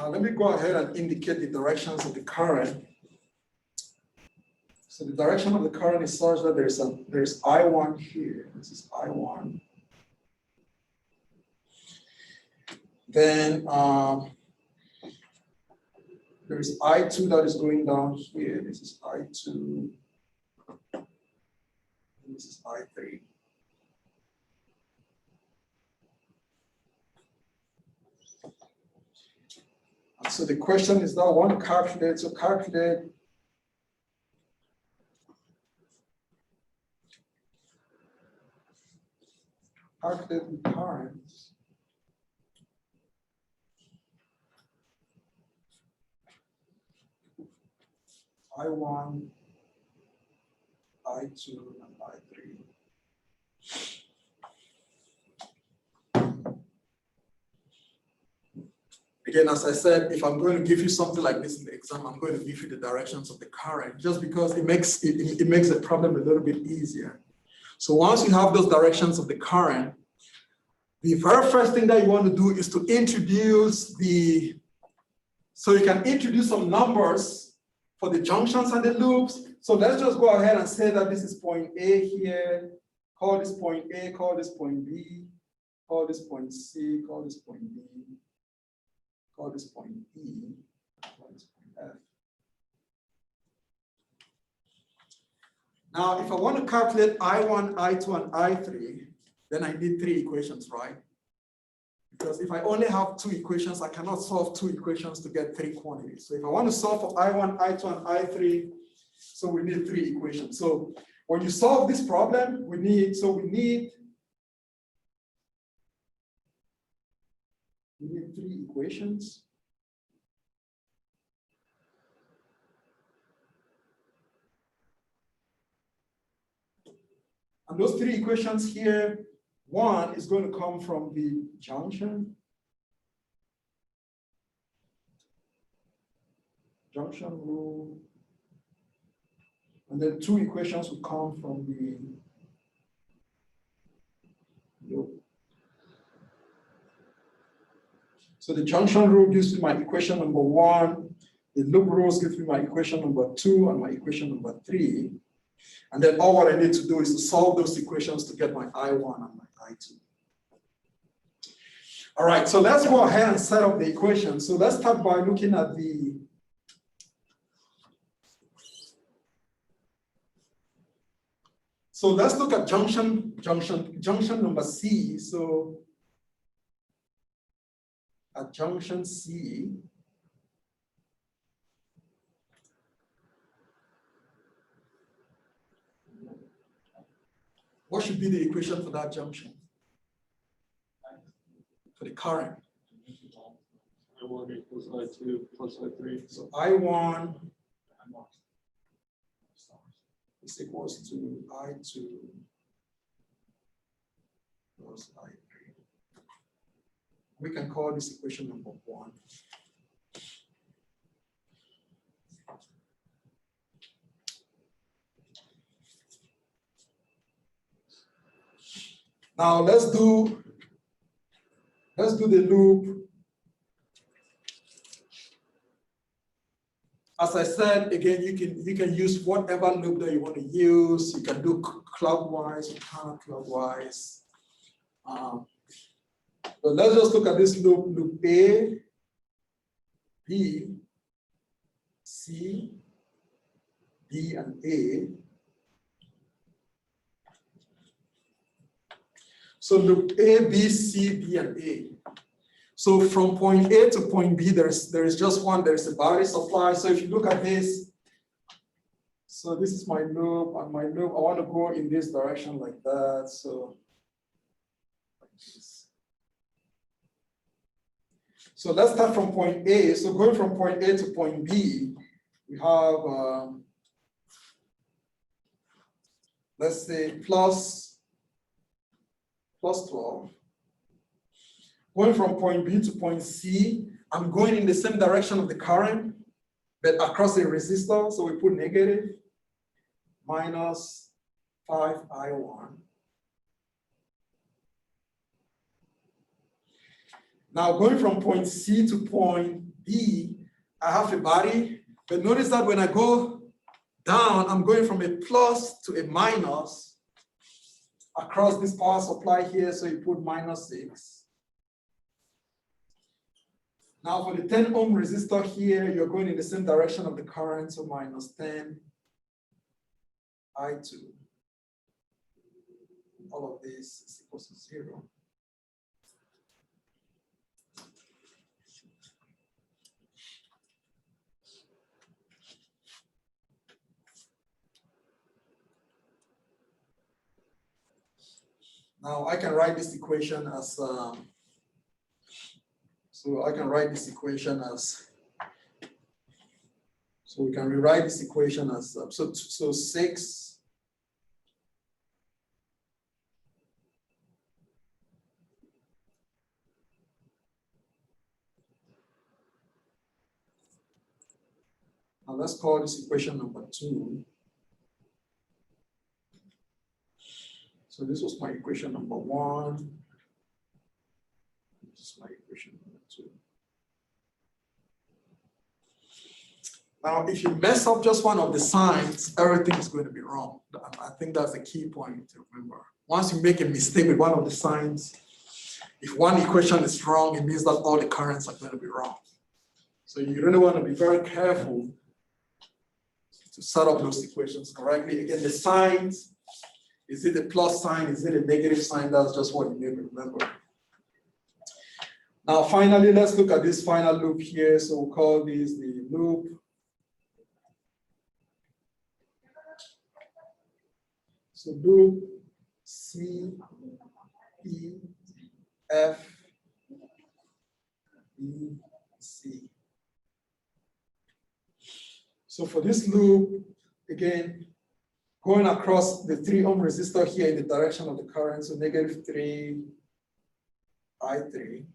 Let me go ahead and indicate the directions of the current. So the direction of the current is such that there's I1 here. This is I1. Then there's I2 that is going down here. This is I2. And this is I3. And so the question is now, I want to calculate. So calculate the current. I1, I2, and I3. Again, as I said, if I'm going to give you something like this in the exam, I'm going to give you the directions of the current, just because it makes the problem a little bit easier. So once you have those directions of the current, the very first thing that you want to do is to introduce so you can introduce some numbers for the junctions and the loops. So let's just go ahead and say that this is point A here, call this point A, call this point B, call this point C, call this point D, call this point E, call this point F. Now, if I want to calculate I1, I2, and I3, then I need 3 equations, right? Because if I only have 2 equations, I cannot solve 2 equations to get 3 quantities. So if I want to solve for I1, I2, and I3, so we need 3 equations. So when you solve this problem, we need 3 equations. And those 3 equations here, one is going to come from the junction rule. And then 2 equations will come from the loop. So the junction rule gives me my equation number 1. The loop rules gives me my equation number 2 and my equation number 3. And then all what I need to do is to solve those equations to get my I1 and my I2. All right, so let's go ahead and set up the equation. So let's start by looking at so let's look at junction number C. So at junction C, what should be the equation for that junction? For the current. I1 equals I2 plus I3. So I1 is equals to I2 plus I3. We can call this equation number 1. Now let's do the loop. As I said, again, you can use whatever loop that you want to use. You can do clockwise or counterclockwise. But let's just look at this loop A, B, C, D, and A. So loop A, B, C, D, and A. So from point A to point B, there's just one, there's a battery supply. So if you look at this, so this is my loop, and my loop, I want to go in this direction like that. So like this. So let's start from point A. So going from point A to point B, we have, let's say plus 12. Going from point B to point C, I'm going in the same direction of the current, but across a resistor. So we put negative minus 5I1. Now going from point C to point B, I have a body, but notice that when I go down, I'm going from a plus to a minus across this power supply here, so you put -6. Now for the 10 ohm resistor here, you're going in the same direction of the current, so -10 I2. All of this is equal to 0. Now I can write this equation as, so I can write this equation as, so we can rewrite this equation as, so 6 now let's call this equation number 2. So this was my equation number 1. This is my equation number 2. Now, if you mess up just one of the signs, everything is going to be wrong. I think that's a key point to remember. Once you make a mistake with one of the signs, if one equation is wrong, it means that all the currents are going to be wrong. So you really want to be very careful to set up those equations correctly. Again, the signs, is it a plus sign? Is it a negative sign? That's just what you need to remember. Now, finally, let's look at this final loop here. So we'll call this the loop. So loop C, E, F, B, C. So for this loop, again, going across the 3 ohm resistor here in the direction of the current, so -3 I3.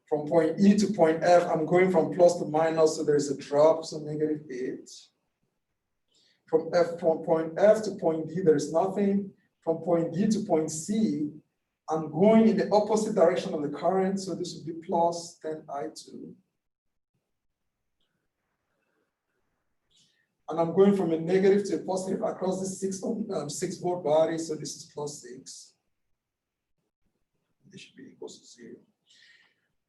From point E to point F, I'm going from plus to minus, so there's a drop, so -8. From point F to point D, there's nothing. From point D to point C, I'm going in the opposite direction of the current, so this would be plus 10 I2. And I'm going from a negative to a positive across this 6 volt body, so this is +6. This should be equal to 0.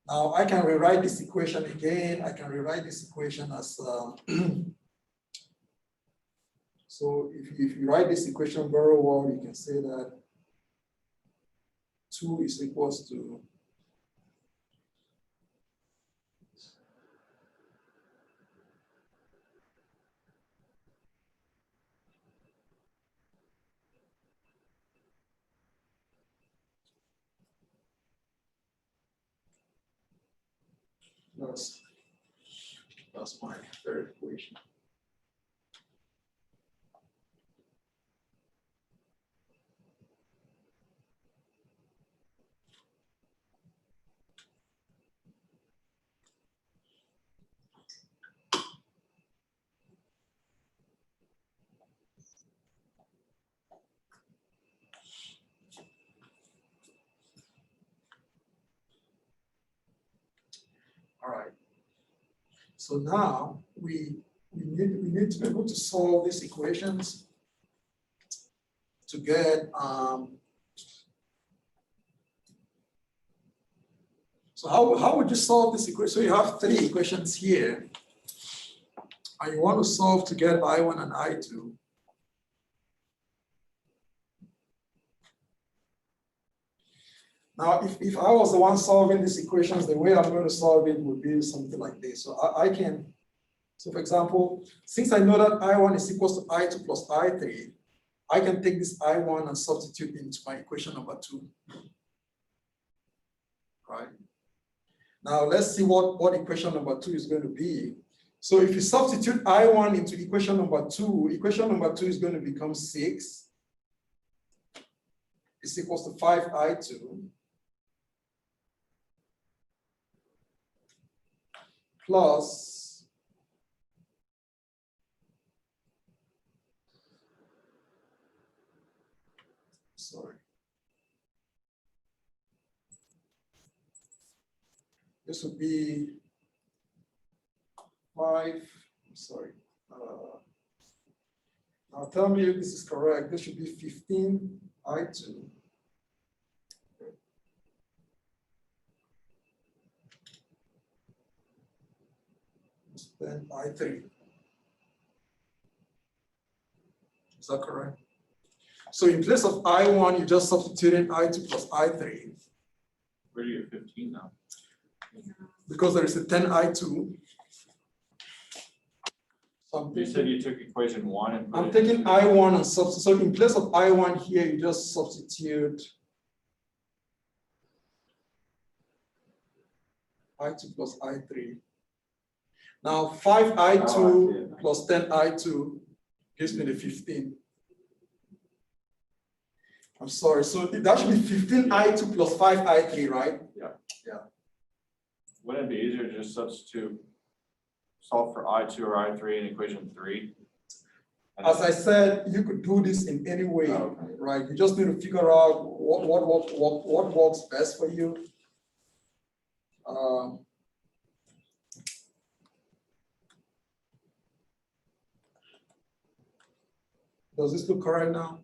Now I can rewrite this equation again. I can rewrite this equation as, so if you write this equation very well, you can say that 2 is equals to that's my third equation. All right. So now we need to be able to solve these equations to get so how would you solve this equation? So you have 3 equations here, and you want to solve to get I1 and I2. Now, if I was the one solving these equations, the way I'm going to solve it would be something like this. So I can, so for example, since I know that I1 is equal to I2 plus I3, I can take this I1 and substitute into my equation number 2. Right? Now let's see what equation number 2 is going to be. So if you substitute I1 into equation number 2 is going to become 6 is equals to 5I2 plus this would be 5, I'm sorry. Now tell me if this is correct. This should be 15 I2. Then I3. Is that correct? So in place of I1, you just substituted I2 plus I3. Where do you get 15 now? Because there is a 10 I2. So You said you took equation 1 and put I'm it taking into- I1 and substitute. So in place of I1 here, you just substitute I2 plus I3. Now 5 I2 plus 10 I2 gives me the 15. I'm sorry, so that should be 15 I2 plus 5 I3, right? Wouldn't it be easier to just substitute, solve for I2 or I3 in equation 3? As I said, you could do this in any way, Okay. right? You just need to figure out what works best for you. Does this look correct now?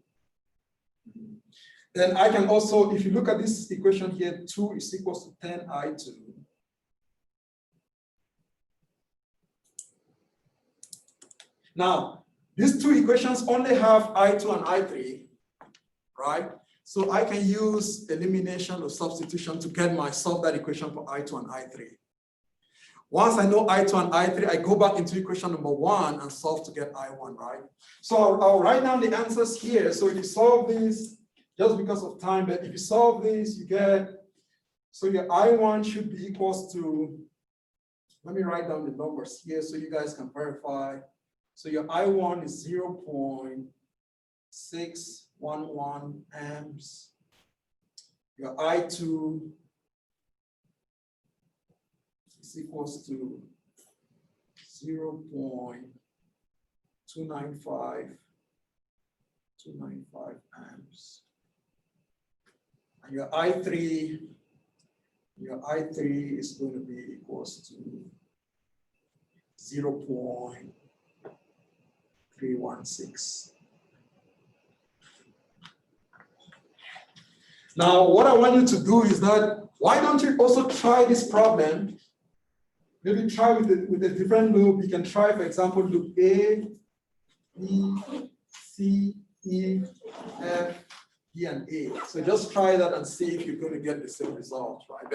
Then I can also, if you look at this equation here, 2 is equals to 10 I2. Now, these two equations only have I2 and I3, right? So I can use elimination or substitution to get myself that equation for I2 and I3. Once I know I2 and I3, I go back into equation number 1 and solve to get I1, right? So I'll write down the answers here. So if you solve this, just because of time, but if you solve this, you get, so your I1 should be equals to, let me write down the numbers here so you guys can verify. So your I1 is 0.611 amps. Your I2 is equals to 0.295 amps. And your I3 is going to be equals to 0.316. Now, what I want you to do is that, why don't you also try this problem? Maybe try with a different loop. You can try, for example, loop A, B, C, E, F, E, and A. So just try that and see if you're going to get the same result, right? But